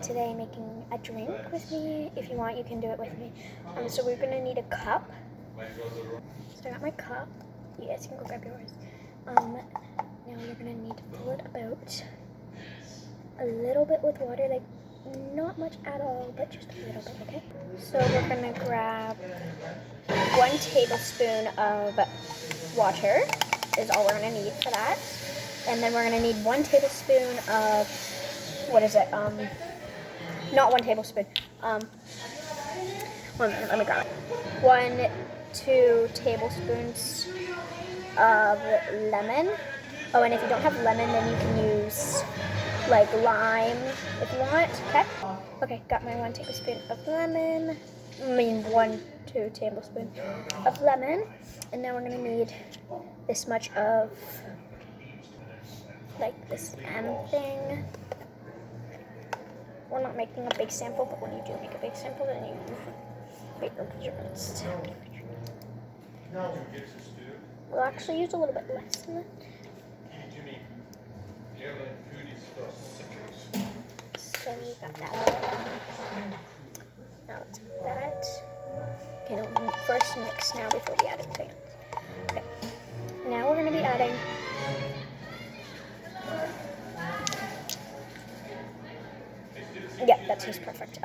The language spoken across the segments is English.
today making a drink with me. If you want, you can do it with me. So we're gonna need a cup. So I got my cup. You guys can go grab yours. Now you're gonna need to fill it about a little bit with water, like not much at all, but just a little bit, okay? So we're gonna grab 1 tablespoon of water is all we're gonna need for that. And then we're gonna need 1 tablespoon of, what is it? Not 1 tablespoon. 1 minute, let me grab it. 2 tablespoons of lemon. Oh, and if you don't have lemon, then you can use like lime if you want, okay? Okay, got my 1 tablespoon of lemon. 2 tablespoons of lemon. And now we're gonna need this much of like this M thing. We're not making a big sample, but when you do make a big sample, then you make your measurements. We'll actually use a little bit less than that. So we got that. Now let's put that. Okay, no, first mix now before we add anything else. Okay. Now we're gonna be adding yeah, that tastes perfect.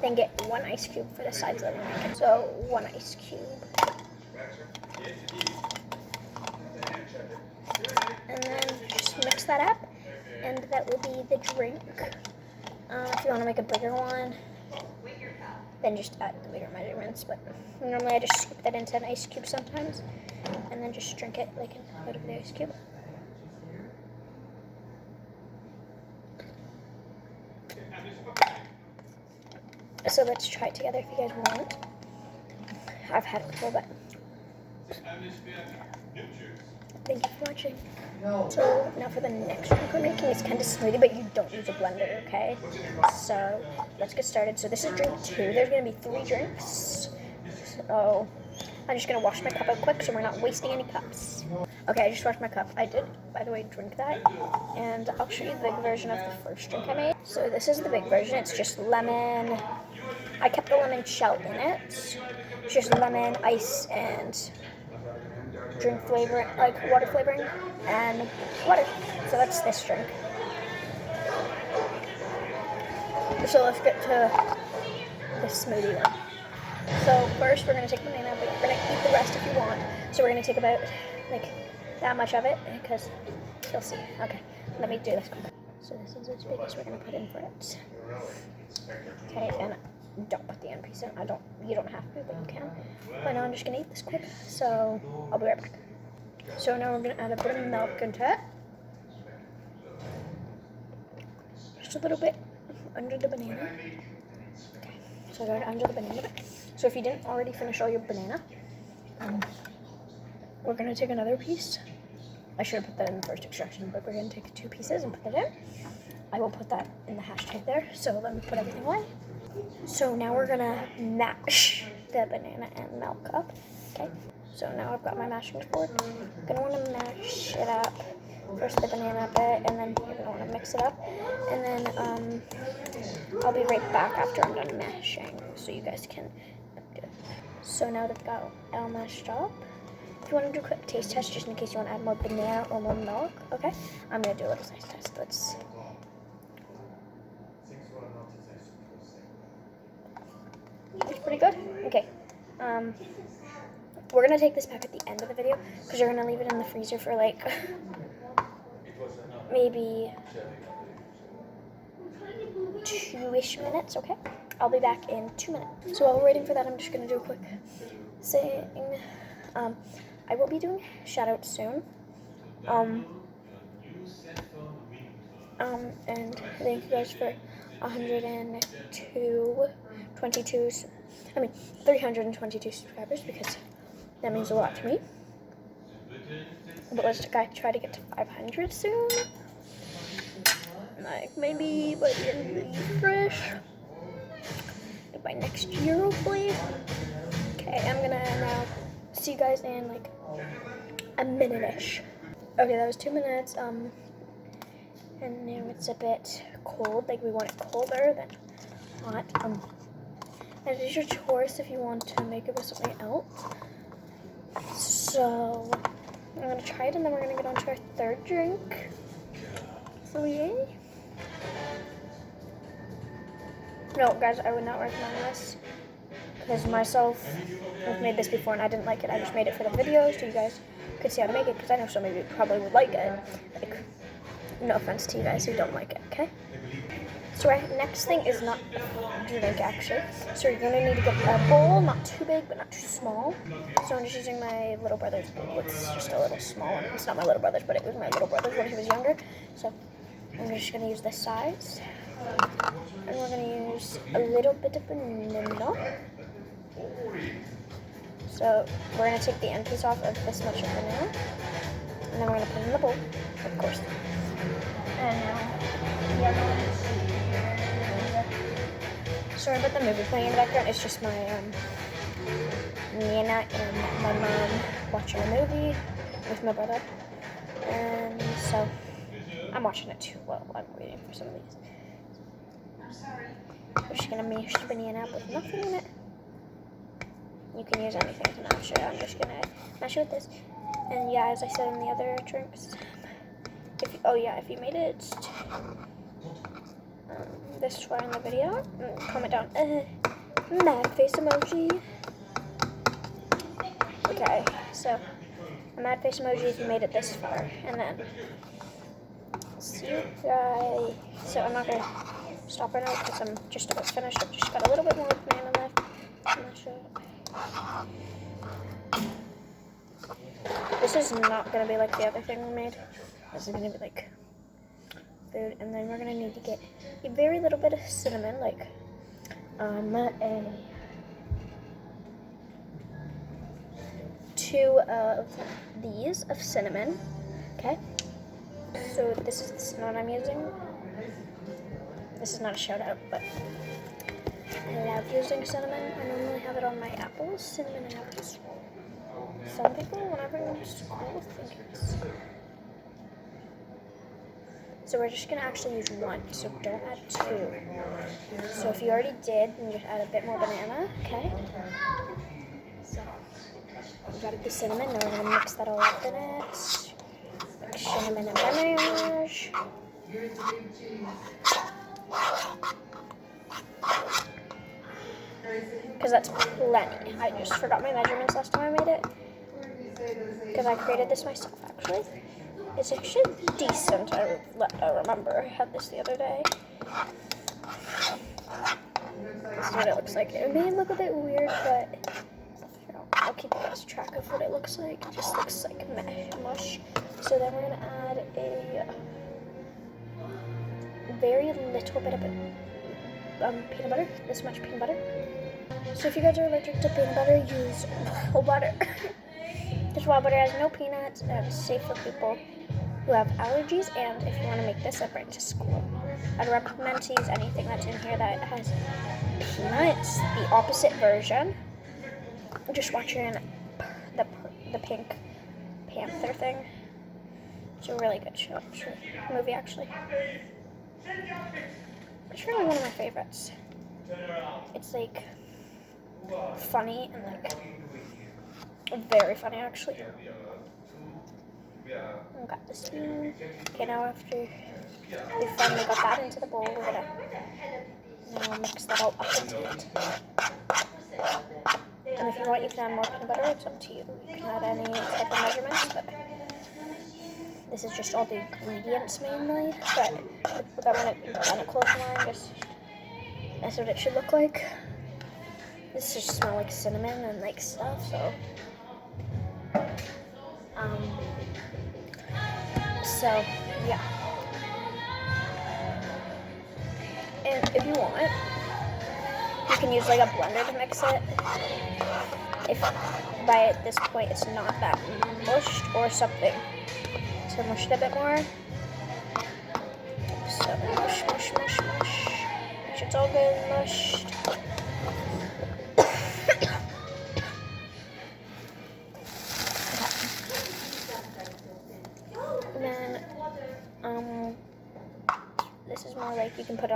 Then get 1 ice cube for the sides that we're making. So 1 ice cube. And then just mix that up, and that will be the drink. If you want to make a bigger one, then just add the bigger measurements. But normally I just scoop that into an ice cube sometimes, and then just drink it like out of the ice cube. So let's try it together if you guys want. I've had it before, but thank you for watching. So now for the next drink we're making, it's kind of smoothie, but you don't use a blender, okay? So let's get started. So this is drink 2. There's gonna be 3 drinks. So I'm just gonna wash my cup out quick so we're not wasting any cups. Okay, I just washed my cup. I did, by the way, drink that. And I'll show you the big version of the first drink I made. So this is the big version. It's just lemon. I kept the lemon shell in it. It's just lemon, ice, and drink flavoring, like water flavoring, and water. So that's this drink. So let's get to this smoothie one. So first we're gonna take banana, but you're gonna eat the rest if you want. So we're gonna take about like that much of it because you'll see. Okay, let me do this quick. So this is as big as we're gonna put in for it. Okay, and don't put the end piece in. You don't have to, but you can. But now I'm just gonna eat this quick. So I'll be right back. So now we're gonna add a bit of milk into it. Just a little bit under the banana. Okay, so I got it under the banana. So if you didn't already finish all your banana, we're gonna take another piece. I should have put that in the first extraction, but we're gonna take 2 pieces and put it in. I will put that in the hashtag there. So let me put everything away. So now we're gonna mash the banana and milk up. Okay. So now I've got my mashing board. I'm gonna want to mash it up. First the banana bit, and then you're gonna want to mix it up. And then I'll be right back after I'm done mashing, so you guys can do it. So now that I've got all mashed up, if you want to do a quick taste test, just in case you want to add more banana or more milk, okay? I'm gonna do a little taste test. Let's. It's pretty good. Okay. We're gonna take this back at the end of the video because you're gonna leave it in the freezer for like maybe 2-ish minutes. Okay. I'll be back in 2 minutes. So while we're waiting for that, I'm just gonna do a quick saying. I will be doing shoutouts soon. And thank you guys for 322 subscribers because that means a lot to me. But let's try to get to 500 soon. Like maybe by the end of the year-ish. By next year, hopefully. Okay, I'm gonna now see you guys in like a minute-ish. Okay, that was 2 minutes. And now it's a bit cold, like we want it colder than hot. And it is your choice if you want to make it with something else. So I'm gonna try it, and then we're gonna get on to our third drink. So yay. No, guys, I would not recommend this because myself, I've made this before and I didn't like it. I just made it for the video so you guys could see how to make it because I know some of you probably would like it. Like, no offense to you guys who don't like it, okay? So our next thing is not a drink, actually. So you're gonna need to get a bowl, not too big, but not too small. So I'm just using my little brother's bowl. It's just a little small one. It's not my little brother's, but it was my little brother's when he was younger. So I'm just gonna use this size. And we're gonna use a little bit of vanilla. So we're gonna take the end piece off of this much of vanilla. And then we're gonna put it in the bowl, of course. And now, sorry about the movie playing in the background. It's just my Nina and my mom watching a movie with my brother, and so I'm watching it too. Well, I'm waiting for some of these. We're just gonna mash the banana up with nothing in it. You can use anything to mash it. I'm just gonna mash it with this. And yeah, as I said in the other drinks, if you made it this far in the video, comment down mad face emoji. Okay, so a mad face emoji if you made it this far, and then see you guys. So I'm not gonna stop right now because I'm just about finished. I've just got a little bit more banana left. I'm not sure. This is not gonna be like the other thing we made. This is gonna be like food, and then we're gonna need to get a very little bit of cinnamon, like two of these of cinnamon. Okay, so this is the cinnamon I'm using. This is not a shout out, but I love using cinnamon. I normally have it on my apples, cinnamon and apples. Some people, whenever it's school, think it's. So we're just gonna actually use one, so don't add two. So if you already did, then just add a bit more banana, okay? So we got the cinnamon, now we're gonna mix that all up in it. Like cinnamon and banana. Because that's plenty. I just forgot my measurements last time I made it. Because I created this myself, actually. It's actually decent. I remember I had this the other day. This is what it looks like. It may look a bit weird, but I'll keep the best track of what it looks like. It just looks like mush. So then we're going to add a very little bit of peanut butter. This much peanut butter. So if you guys are allergic to peanut butter, use wild butter. This wild butter has no peanuts and it's safe for people who have allergies, and if you want to make this up right to school, I'd recommend to use anything that's in here that has peanuts, the opposite version. Just watching the Pink Panther thing. It's a really good movie, actually. It's really one of my favorites. It's like funny and like very funny, actually. I got this spoon. Okay, now after we finally got that into the bowl, we're gonna now mix that all up into it. And if you want, you can add more peanut butter. It's up to you. You can add any type of measurements, but this is just all the ingredients mainly. But without when it close line, that's what it should look like. This just smells like cinnamon and like stuff, so. So, yeah. And if you want, you can use like a blender to mix it. If by this point it's not that mushed, or something to mush it a bit more. So mush, mush, mush, mush. Make sure it's all good mushed.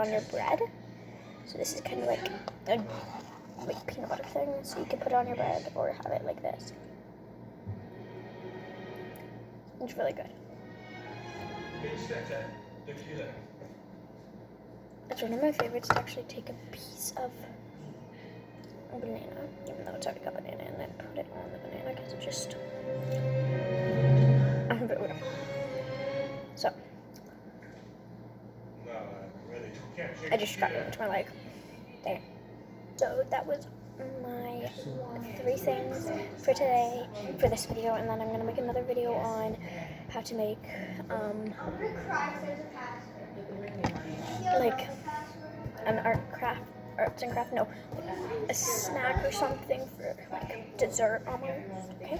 on your bread. So this is kind of like a peanut butter thing, so you can put it on your bread or have it like this. It's really good. It's one of my favorites to actually take a piece of a banana, even though it's already got banana, and then put it on the banana because it just, So, I just got it into my leg. There. So that was my 3 things for today, for this video, and then I'm going to make another video on how to make, like, an arts and craft, no, a snack or something for, like, dessert almost, okay?